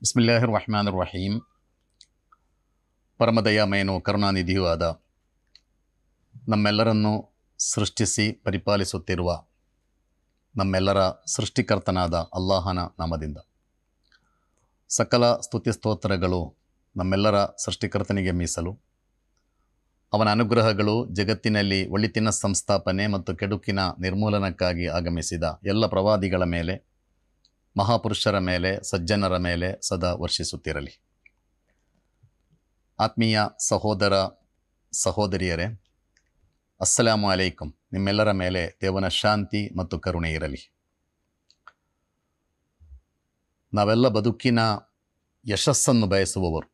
ಬಿಸ್ಮಿಲ್ಲಾಹಿರ್ ರಹ್ಮಾನಿರ್ ರಹೀಂ. ಪರಮದಯಾಮಯನೂ ಕರುಣಾನಿಧಿಯೂ ಆದ ನಮ್ಮೆಲ್ಲರನ್ನು ಸೃಷ್ಟಿಸಿ ಪರಿಪಾಲಿಸುತ್ತಿರುವ ನಮ್ಮೆಲ್ಲರ ಸೃಷ್ಟಿಕರ್ತನಾದ ಅಲ್ಲಾಹನ ನಾಮದಿಂದ ಸಕಲ ಸ್ತುತಿಸ್ತೋತ್ರಗಳು ನಮ್ಮೆಲ್ಲರ ಸೃಷ್ಟಿಕರ್ತನಿಗೆ ಮೀಸಲು. ಅವನ ಅನುಗ್ರಹಗಳು ಜಗತ್ತಿನಲ್ಲಿ ಒಳಿತಿನ ಸಂಸ್ಥಾಪನೆ ಮತ್ತು ಕೆಡುಕಿನ ನಿರ್ಮೂಲನಕ್ಕಾಗಿ ಆಗಮಿಸಿದ ಎಲ್ಲ ಪ್ರವಾದಿಗಳ ಮೇಲೆ, ಮಹಾಪುರುಷರ ಮೇಲೆ, ಸಜ್ಜನರ ಮೇಲೆ ಸದಾ ವರ್ಷಿಸುತ್ತಿರಲಿ. ಆತ್ಮೀಯ ಸಹೋದರ ಸಹೋದರಿಯರೇ, ಅಸ್ಸಲಾಮು ಅಲೈಕುಂ. ನಿಮ್ಮೆಲ್ಲರ ಮೇಲೆ ದೇವನ ಶಾಂತಿ ಮತ್ತು ಕರುಣೆ ಇರಲಿ. ನಾವೆಲ್ಲ ಬದುಕಿನ ಯಶಸ್ಸನ್ನು ಬಯಸುವವರು.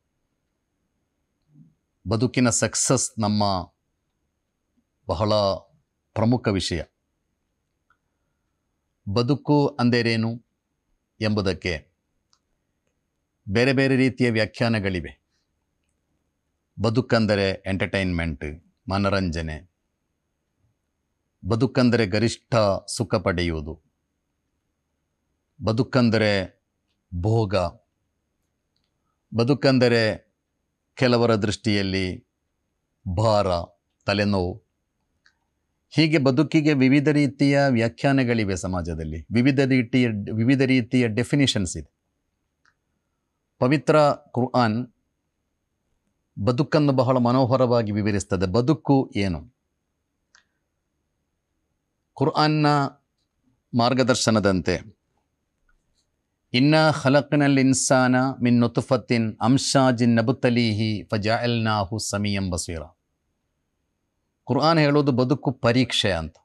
ಬದುಕಿನ ಸಕ್ಸಸ್ ನಮ್ಮ ಬಹಳ ಪ್ರಮುಖ ವಿಷಯ. ಬದುಕು ಅಂದರೇನು ಎಂಬುದಕ್ಕೆ ಬೇರೆ ಬೇರೆ ರೀತಿಯ ವ್ಯಾಖ್ಯಾನಗಳಿವೆ. ಬದುಕಂದರೆ ಎಂಟರ್ಟೈನ್ಮೆಂಟ್, ಮನರಂಜನೆ. ಬದುಕಂದರೆ ಗರಿಷ್ಠ ಸುಖ ಪಡೆಯುವುದು. ಬದುಕಂದರೆ ಭೋಗ. ಬದುಕಂದರೆ ಕೆಲವರ ದೃಷ್ಟಿಯಲ್ಲಿ ಭಾರ, ತಲೆನೋವು. ಹೀಗೆ ಬದುಕಿಗೆ ವಿವಿಧ ರೀತಿಯ ವ್ಯಾಖ್ಯಾನಗಳಿವೆ ಸಮಾಜದಲ್ಲಿ. ವಿವಿಧ ರೀತಿಯ ಡೆಫಿನಿಷನ್ಸ್ ಇದೆ. ಪವಿತ್ರ ಕುರ್ಆನ್ ಬದುಕನ್ನು ಬಹಳ ಮನೋಹರವಾಗಿ ವಿವರಿಸ್ತದೆ. ಬದುಕು ಏನು? ಕುರ್ಆನ್ನ ಮಾರ್ಗದರ್ಶನದಂತೆ ಇನ್ನ ಖಲಕ್ನಲ್ ಇನ್ಸಾನ ಮಿನ್ ನುತ್ಫತಿನ್ ಅಮ್ಶಾಜಿನ್ ನಬ್ತಲೀಹಿ ಫಜಅಲ್ನಾಹು ಸಮೀಯಂ ಬಸೀರ. ಕುರ್ಆನ್ ಹೇಳೋದು ಬದುಕು ಪರೀಕ್ಷೆ ಅಂತ.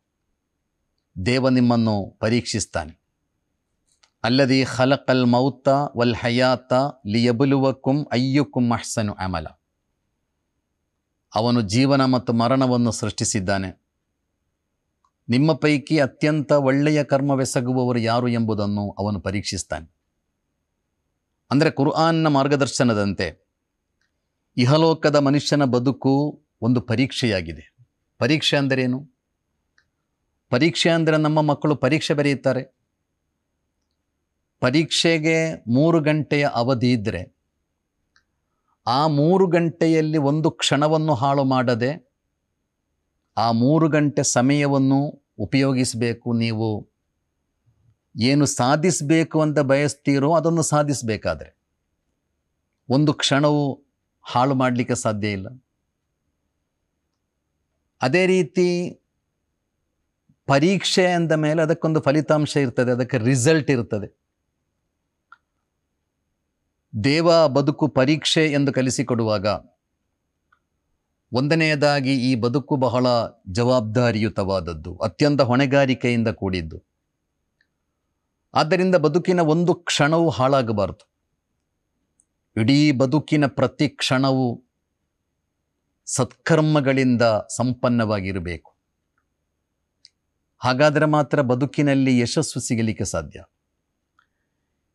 ದೇವ ನಿಮ್ಮನ್ನು ಪರೀಕ್ಷಿಸ್ತಾನೆ. ಅಲ್ಲದಿ ಖಲಕಲ್ ಮೌತ ವಲ್ ಹಯಾತ ಲಿಯಬ್ಲುವಕುಂ ಅಯ್ಯುಕುಂ ಅಹ್ಸನು ಅಮಲ. ಅವನು ಜೀವನ ಮತ್ತು ಮರಣವನ್ನು ಸೃಷ್ಟಿಸಿದ್ದಾನೆ. ನಿಮ್ಮ ಪೈಕಿ ಅತ್ಯಂತ ಒಳ್ಳೆಯ ಕರ್ಮವೆಸಗುವವರು ಯಾರು ಎಂಬುದನ್ನು ಅವನು ಪರೀಕ್ಷಿಸ್ತಾನೆ. ಅಂದರೆ ಕುರ್ಆನ್ನ ಮಾರ್ಗದರ್ಶನದಂತೆ ಇಹಲೋಕದ ಮನುಷ್ಯನ ಬದುಕು ಒಂದು ಪರೀಕ್ಷೆಯಾಗಿದೆ. ಪರೀಕ್ಷೆ ಅಂದರೇನು? ಪರೀಕ್ಷೆ ಅಂದರೆ ನಮ್ಮ ಮಕ್ಕಳು ಪರೀಕ್ಷೆ ಬರೆಯುತ್ತಾರೆ. ಪರೀಕ್ಷೆಗೆ 3 ಗಂಟೆಯ ಅವಧಿ ಇದ್ದರೆ ಆ 3 ಗಂಟೆಯಲ್ಲಿ ಒಂದು ಕ್ಷಣವನ್ನು ಹಾಳು ಮಾಡದೆ ಆ 3 ಗಂಟೆ ಸಮಯವನ್ನು ಉಪಯೋಗಿಸಬೇಕು. ನೀವು ಏನು ಸಾಧಿಸಬೇಕು ಅಂತ ಬಯಸ್ತೀರೋ ಅದನ್ನು ಸಾಧಿಸಬೇಕಾದ್ರೆ ಒಂದು ಕ್ಷಣವು ಹಾಳು ಮಾಡಲಿಕ್ಕೆ ಸಾಧ್ಯ ಇಲ್ಲ. ಅದೇ ರೀತಿ ಪರೀಕ್ಷೆ ಅಂದ ಮೇಲೆ ಅದಕ್ಕೊಂದು ಫಲಿತಾಂಶ ಇರ್ತದೆ, ಅದಕ್ಕೆ ರಿಸಲ್ಟ್ ಇರ್ತದೆ. ದೇವ ಬದುಕು ಪರೀಕ್ಷೆ ಎಂದು ಕಲಿಸಿಕೊಡುವಾಗ ಒಂದನೆಯದಾಗಿ ಈ ಬದುಕು ಬಹಳ ಜವಾಬ್ದಾರಿಯುತವಾದದ್ದು, ಅತ್ಯಂತ ಹೊಣೆಗಾರಿಕೆಯಿಂದ ಕೂಡಿದ್ದು. ಆದ್ದರಿಂದ ಬದುಕಿನ ಒಂದು ಕ್ಷಣವೂ ಹಾಳಾಗಬಾರದು. ಇಡೀ ಬದುಕಿನ ಪ್ರತಿ ಕ್ಷಣವೂ ಸತ್ಕರ್ಮಗಳಿಂದ ಸಂಪನ್ನವಾಗಿರಬೇಕು. ಹಾಗಾದರೆ ಮಾತ್ರ ಬದುಕಿನಲ್ಲಿ ಯಶಸ್ಸು ಸಿಗಲಿಕ್ಕೆ ಸಾಧ್ಯ.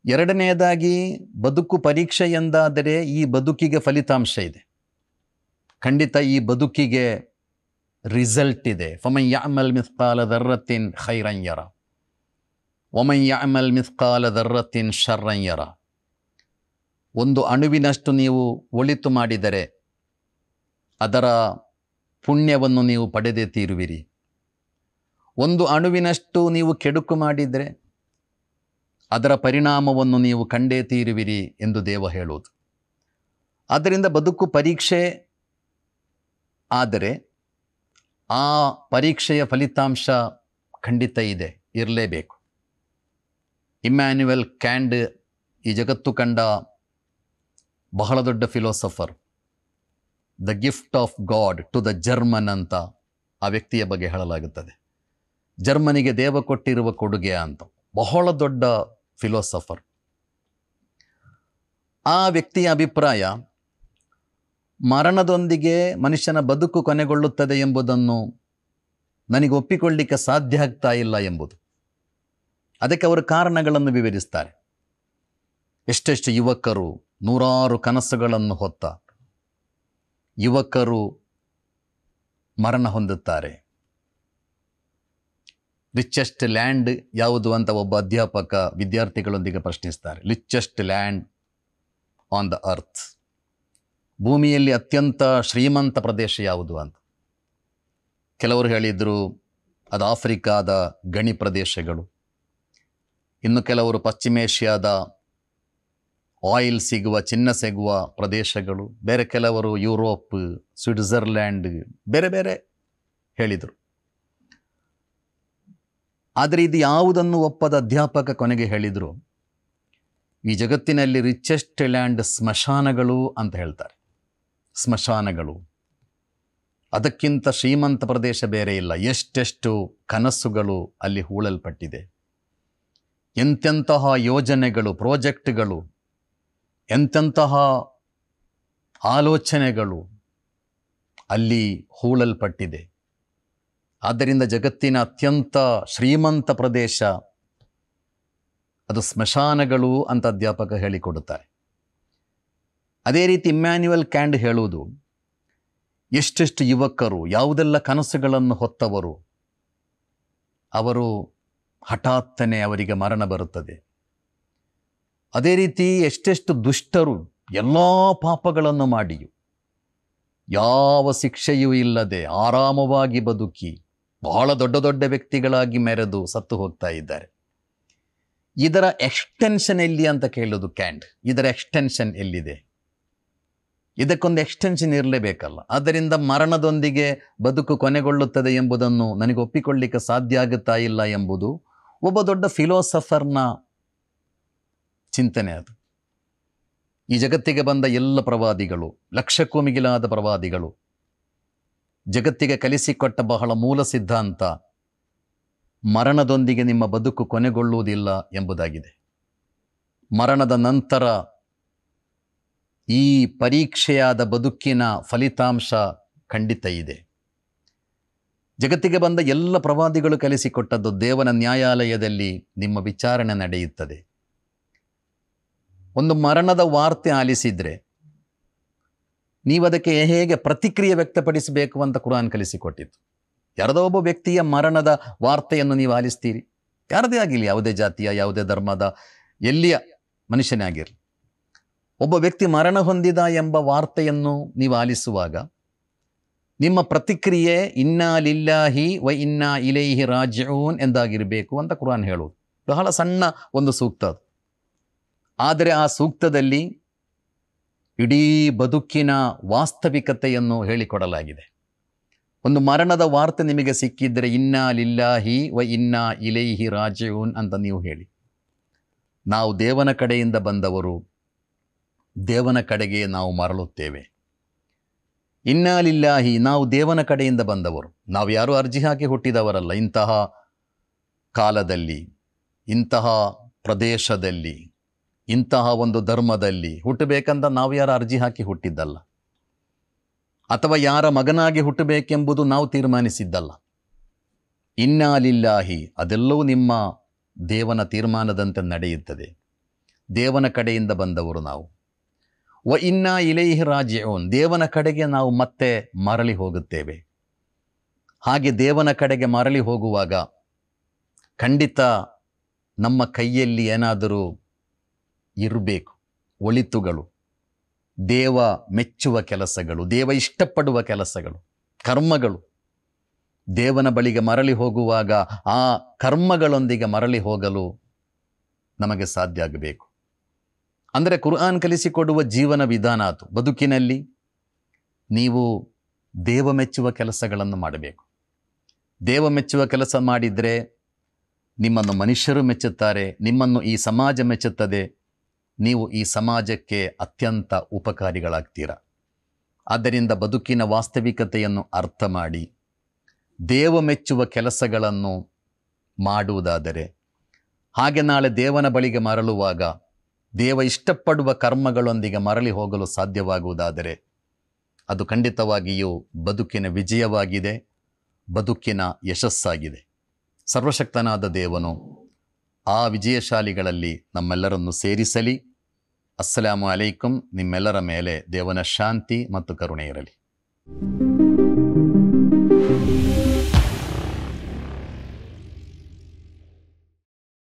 ಎರಡನೆಯದಾಗಿ ಬದುಕು ಪರೀಕ್ಷೆ ಎಂದಾದರೆ ಈ ಬದುಕಿಗೆ ಫಲಿತಾಂಶ ಇದೆ. ಖಂಡಿತ ಈ ಬದುಕಿಗೆ ರಿಸಲ್ಟ್ ಇದೆ. ಫಮನ್ ಯಅಮಲ್ ಮಿಸ್ಕಾಲ ದರ್ರತಿನ್ ಖೈರನ್ ಯರ ವಮನ್ ಯಅಮಲ್ ಮಿಸ್ಕಾಲ ದರ್ರತಿನ್ ಶರ್ರನ್ ಯರ. ಒಂದು ಅಣುವಿನಷ್ಟು ನೀವು ಒಳಿತು ಮಾಡಿದರೆ ಅದರ ಪುಣ್ಯವನ್ನು ನೀವು ಪಡೆದೇ ತೀರುವಿರಿ. ಒಂದು ಅಣುವಿನಷ್ಟು ನೀವು ಕೆಡುಕು ಮಾಡಿದರೆ ಅದರ ಪರಿಣಾಮವನ್ನು ನೀವು ಕಂಡೇ ತೀರುವಿರಿ ಎಂದು ದೇವ ಹೇಳುವುದು. ಆದ್ದರಿಂದ ಬದುಕು ಪರೀಕ್ಷೆ ಆದರೆ ಆ ಪರೀಕ್ಷೆಯ ಫಲಿತಾಂಶ ಖಂಡಿತ ಇದೆ, ಇರಲೇಬೇಕು. ಇಮ್ಯಾನ್ಯುಯಲ್ ಕ್ಯಾಂಟ್ ಈ ಜಗತ್ತು ಕಂಡ ಬಹಳ ದೊಡ್ಡ philosopher. The gift of God to the German ಅಂತ ಆ ವ್ಯಕ್ತಿಯ ಬಗ್ಗೆ ಹೇಳಲಾಗುತ್ತದೆ. ಜರ್ಮನಿಗೆ ದೇವ ಕೊಟ್ಟಿರುವ ಕೊಡುಗೆ ಅಂತ. ಬಹಳ ದೊಡ್ಡ ಫಿಲೋಸಫರ್. ಆ ವ್ಯಕ್ತಿಯ ಅಭಿಪ್ರಾಯ, ಮರಣದೊಂದಿಗೆ ಮನುಷ್ಯನ ಬದುಕು ಕೊನೆಗೊಳ್ಳುತ್ತದೆ ಎಂಬುದನ್ನು ನನಗೆ ಒಪ್ಪಿಕೊಳ್ಳಿಕ್ಕೆ ಸಾಧ್ಯ ಆಗ್ತಾ ಇಲ್ಲ ಎಂಬುದು. ಅದಕ್ಕೆ ಅವರು ಕಾರಣಗಳನ್ನು ವಿವರಿಸ್ತಾರೆ. ಎಷ್ಟೆಷ್ಟು ಯುವಕರು ನೂರಾರು ಕನಸುಗಳನ್ನು ಹೊತ್ತ ಯುವಕರು ಮರಣ ಹೊಂದುತ್ತಾರೆ. ರಿಚೆಸ್ಟ್ ಲ್ಯಾಂಡ್ ಯಾವುದು ಅಂತ ಒಬ್ಬ ಅಧ್ಯಾಪಕ ವಿದ್ಯಾರ್ಥಿಗಳೊಂದಿಗೆ ಪ್ರಶ್ನಿಸ್ತಾರೆ. Richest land on the earth. ಭೂಮಿಯಲ್ಲಿ ಅತ್ಯಂತ ಶ್ರೀಮಂತ ಪ್ರದೇಶ ಯಾವುದು ಅಂತ ಕೆಲವರು ಹೇಳಿದರು ಅದು ಆಫ್ರಿಕಾದ ಗಣಿ ಪ್ರದೇಶಗಳು, ಇನ್ನು ಕೆಲವರು ಪಶ್ಚಿಮೇಷ್ಯಾದ ಆಯಿಲ್ ಸಿಗುವ, ಚಿನ್ನ ಸಿಗುವ ಪ್ರದೇಶಗಳು, ಬೇರೆ ಕೆಲವರು ಯುರೋಪ್, ಸ್ವಿಟ್ಜರ್ಲ್ಯಾಂಡ್, ಬೇರೆ ಬೇರೆ ಹೇಳಿದರು. ಆದರೆ ಇದು ಯಾವುದನ್ನು ಒಪ್ಪದ ಅಧ್ಯಾಪಕ ಕೊನೆಗೆ ಹೇಳಿದರು, ಈ ಜಗತ್ತಿನಲ್ಲಿ ರಿಚೆಸ್ಟ್ ಲ್ಯಾಂಡ್ ಸ್ಮಶಾನಗಳು ಅಂತ ಹೇಳ್ತಾರೆ. ಸ್ಮಶಾನಗಳು, ಅದಕ್ಕಿಂತ ಶ್ರೀಮಂತ ಪ್ರದೇಶ ಬೇರೆ ಇಲ್ಲ. ಎಷ್ಟೆಷ್ಟು ಕನಸುಗಳು ಅಲ್ಲಿ ಹೂಳಲ್ಪಟ್ಟಿದೆ, ಎಂತೆಂತಹ ಯೋಜನೆಗಳು, ಪ್ರಾಜೆಕ್ಟ್ಗಳು, ಎಂತೆಂತಹ ಆಲೋಚನೆಗಳು ಅಲ್ಲಿ ಹೂಳಲ್ಪಟ್ಟಿದೆ. ಆದ್ದರಿಂದ ಜಗತ್ತಿನ ಅತ್ಯಂತ ಶ್ರೀಮಂತ ಪ್ರದೇಶ ಅದು ಸ್ಮಶಾನಗಳು ಅಂತ ಅಧ್ಯಾಪಕ ಹೇಳಿಕೊಡುತ್ತಾರೆ. ಅದೇ ರೀತಿ ಇಮ್ಯಾನ್ಯುಯಲ್ ಕ್ಯಾಂಟ್ ಹೇಳುವುದು, ಎಷ್ಟೆಷ್ಟು ಯುವಕರು, ಯಾವುದೆಲ್ಲ ಕನಸುಗಳನ್ನು ಹೊತ್ತವರು, ಅವರು ಹಠಾತ್ತನೆ ಅವರಿಗೆ ಮರಣ ಬರುತ್ತದೆ. ಅದೇ ರೀತಿ ಎಷ್ಟೆಷ್ಟು ದುಷ್ಟರು ಎಲ್ಲ ಪಾಪಗಳನ್ನು ಮಾಡಿಯೂ ಯಾವ ಶಿಕ್ಷೆಯೂ ಇಲ್ಲದೆ ಆರಾಮವಾಗಿ ಬದುಕಿ ಬಹಳ ದೊಡ್ಡ ದೊಡ್ಡ ವ್ಯಕ್ತಿಗಳಾಗಿ ಮೆರೆದು ಸತ್ತು ಹೋಗ್ತಾ ಇದ್ದಾರೆ. ಇದರ ಎಕ್ಸ್ಟೆನ್ಷನ್ ಎಲ್ಲಿ ಅಂತ ಕೇಳೋದು ಕ್ಯಾಂಟ್. ಇದರ ಎಕ್ಸ್ಟೆನ್ಷನ್ ಎಲ್ಲಿದೆ? ಇದಕ್ಕೊಂದು ಎಕ್ಸ್ಟೆನ್ಷನ್ ಇರಲೇಬೇಕಲ್ಲ. ಆದ್ದರಿಂದ ಮರಣದೊಂದಿಗೆ ಬದುಕು ಕೊನೆಗೊಳ್ಳುತ್ತದೆ ಎಂಬುದನ್ನು ನನಗೆ ಒಪ್ಪಿಕೊಳ್ಳಿಕ್ಕೆ ಸಾಧ್ಯ ಆಗುತ್ತಾ ಇಲ್ಲ ಎಂಬುದು ಒಬ್ಬ ದೊಡ್ಡ ಫಿಲೋಸಫರ್ನ ಚಿಂತನೆ. ಅದು ಈ ಜಗತ್ತಿಗೆ ಬಂದ ಎಲ್ಲ ಪ್ರವಾದಿಗಳು, ಲಕ್ಷಕ್ಕೂ ಮಿಗಿಲಾದ ಪ್ರವಾದಿಗಳು ಜಗತ್ತಿಗೆ ಕಲಿಸಿಕೊಟ್ಟ ಬಹಳ ಮೂಲ ಸಿದ್ಧಾಂತ ಮರಣದೊಂದಿಗೆ ನಿಮ್ಮ ಬದುಕು ಕೊನೆಗೊಳ್ಳುವುದಿಲ್ಲ ಎಂಬುದಾಗಿದೆ. ಮರಣದ ನಂತರ ಈ ಪರೀಕ್ಷೆಯಾದ ಬದುಕಿನ ಫಲಿತಾಂಶ ಖಂಡಿತ ಇದೆ. ಜಗತ್ತಿಗೆ ಬಂದ ಎಲ್ಲ ಪ್ರವಾದಿಗಳು ಕಲಿಸಿಕೊಟ್ಟದ್ದು ದೇವನ ನ್ಯಾಯಾಲಯದಲ್ಲಿ ನಿಮ್ಮ ವಿಚಾರಣೆ ನಡೆಯುತ್ತದೆ. ಒಂದು ಮರಣದ ವಾರ್ತೆ ಆಲಿಸಿದರೆ ನೀವು ಅದಕ್ಕೆ ಹೇಗೆ ಪ್ರತಿಕ್ರಿಯೆ ವ್ಯಕ್ತಪಡಿಸಬೇಕು ಅಂತ ಕುರಾನ್ ಕಲಿಸಿಕೊಟ್ಟಿತ್ತು. ಯಾರದೋ ಒಬ್ಬ ವ್ಯಕ್ತಿಯ ಮರಣದ ವಾರ್ತೆಯನ್ನು ನೀವು ಆಲಿಸ್ತೀರಿ, ಯಾರದೇ ಆಗಿರಲಿ, ಯಾವುದೇ ಜಾತಿಯ, ಯಾವುದೇ ಧರ್ಮದ, ಎಲ್ಲಿಯ ಮನುಷ್ಯನೇ ಆಗಿರಲಿ, ಒಬ್ಬ ವ್ಯಕ್ತಿ ಮರಣ ಹೊಂದಿದ ಎಂಬ ವಾರ್ತೆಯನ್ನು ನೀವು ಆಲಿಸುವಾಗ ನಿಮ್ಮ ಪ್ರತಿಕ್ರಿಯೆ ಇನ್ನಾ ಲಿಲ್ಲಾಹಿ ವ ಇನ್ನಾ ಇಲೈಹಿ ರಾಜಿಊನ್ ಎಂದಾಗಿರಬೇಕು ಅಂತ ಕುರಾನ್ ಹೇಳುವುದು. ಬಹಳ ಸಣ್ಣ ಒಂದು ಸೂಕ್ತ ಅದು. ಆದರೆ ಆ ಸೂಕ್ತದಲ್ಲಿ ಇಡೀ ಬದುಕಿನ ವಾಸ್ತವಿಕತೆಯನ್ನು ಹೇಳಿಕೊಡಲಾಗಿದೆ. ಒಂದು ಮರಣದ ವಾರ್ತೆ ನಿಮಗೆ ಸಿಕ್ಕಿದ್ದರೆ ಇನ್ನಾ ಲಿಲ್ಲಾಹಿ ವ ಇನ್ನಾ ಇಲೈಹಿ ರಾಜಿಊನ್ ಅಂತ ನೀವು ಹೇಳಿ. ನಾವು ದೇವನ ಕಡೆಯಿಂದ ಬಂದವರು, ದೇವನ ಕಡೆಗೆ ನಾವು ಮರಳುತ್ತೇವೆ. ಇನ್ನಾ ಲಿಲ್ಲಾಹಿ, ನಾವು ದೇವನ ಕಡೆಯಿಂದ ಬಂದವರು, ನಾವು ಯಾರೂ ಅರ್ಜಿ ಹಾಕಿ ಹುಟ್ಟಿದವರಲ್ಲ. ಇಂತಹ ಕಾಲದಲ್ಲಿ, ಇಂತಹ ಪ್ರದೇಶದಲ್ಲಿ, ಇಂತಹ ಒಂದು ಧರ್ಮದಲ್ಲಿ ಹುಟ್ಟಬೇಕಂತ ನಾವು ಯಾರು ಅರ್ಜಿ ಹಾಕಿ ಹುಟ್ಟಿದ್ದಲ್ಲ, ಅಥವಾ ಯಾರ ಮಗನಾಗಿ ಹುಟ್ಟಬೇಕೆಂಬುದು ನಾವು ತೀರ್ಮಾನಿಸಿದ್ದಲ್ಲ. ಇನ್ನಾ ಲಿಲ್ಲಾಹಿ, ಅದೆಲ್ಲವೂ ನಿಮ್ಮ ದೇವನ ತೀರ್ಮಾನದಂತೆ ನಡೆಯುತ್ತದೆ. ದೇವನ ಕಡೆಯಿಂದ ಬಂದವರು ನಾವು. ವ ಇನ್ನಾ ಇಲೈಹಿ ರಾಜಿಊನ್, ದೇವನ ಕಡೆಗೆ ನಾವು ಮತ್ತೆ ಮರಳಿ ಹೋಗುತ್ತೇವೆ. ಹಾಗೆ ದೇವನ ಕಡೆಗೆ ಮರಳಿ ಹೋಗುವಾಗ ಖಂಡಿತ ನಮ್ಮ ಕೈಯಲ್ಲಿ ಏನಾದರೂ ಇರಬೇಕು, ಒಳಿತುಗಳು, ದೇವ ಮೆಚ್ಚುವ ಕೆಲಸಗಳು, ದೇವ ಇಷ್ಟಪಡುವ ಕೆಲಸಗಳು, ಕರ್ಮಗಳು. ದೇವನ ಬಳಿಗೆ ಮರಳಿ ಹೋಗುವಾಗ ಆ ಕರ್ಮಗಳೊಂದಿಗೆ ಮರಳಿ ಹೋಗಲು ನಮಗೆ ಸಾಧ್ಯ ಆಗಬೇಕು. ಅಂದರೆ ಕುರ್ಆನ್ ಕಲಿಸಿಕೊಡುವ ಜೀವನ ವಿಧಾನ ಅದು. ಬದುಕಿನಲ್ಲಿ ನೀವು ದೇವ ಮೆಚ್ಚುವ ಕೆಲಸಗಳನ್ನು ಮಾಡಬೇಕು. ದೇವ ಮೆಚ್ಚುವ ಕೆಲಸ ಮಾಡಿದರೆ ನಿಮ್ಮನ್ನು ಮನುಷ್ಯರು ಮೆಚ್ಚುತ್ತಾರೆ, ನಿಮ್ಮನ್ನು ಈ ಸಮಾಜ ಮೆಚ್ಚುತ್ತದೆ, ನೀವು ಈ ಸಮಾಜಕ್ಕೆ ಅತ್ಯಂತ ಉಪಕಾರಿಗಳಾಗ್ತೀರ. ಆದ್ದರಿಂದ ಬದುಕಿನ ವಾಸ್ತವಿಕತೆಯನ್ನು ಅರ್ಥ ಮಾಡಿ ದೇವ ಮೆಚ್ಚುವ ಕೆಲಸಗಳನ್ನು ಮಾಡುವುದಾದರೆ, ಹಾಗೆ ನಾಳೆ ದೇವನ ಬಳಿಗೆ ಮರಳುವಾಗ ದೇವ ಇಷ್ಟಪಡುವ ಕರ್ಮಗಳೊಂದಿಗೆ ಮರಳಿ ಹೋಗಲು ಸಾಧ್ಯವಾಗುವುದಾದರೆ ಅದು ಖಂಡಿತವಾಗಿಯೂ ಬದುಕಿನ ವಿಜಯವಾಗಿದೆ, ಬದುಕಿನ ಯಶಸ್ಸಾಗಿದೆ. ಸರ್ವಶಕ್ತನಾದ ದೇವನು ಆ ವಿಜಯಶಾಲಿಗಳಲ್ಲಿ ನಮ್ಮೆಲ್ಲರನ್ನು ಸೇರಿಸಲಿ. ಅಸ್ಸಲಾಮು ಅಲೈಕುಂ. ನಿಮ್ಮೆಲ್ಲರ ಮೇಲೆ ದೇವನ ಶಾಂತಿ ಮತ್ತು ಕರುಣೆ ಇರಲಿ.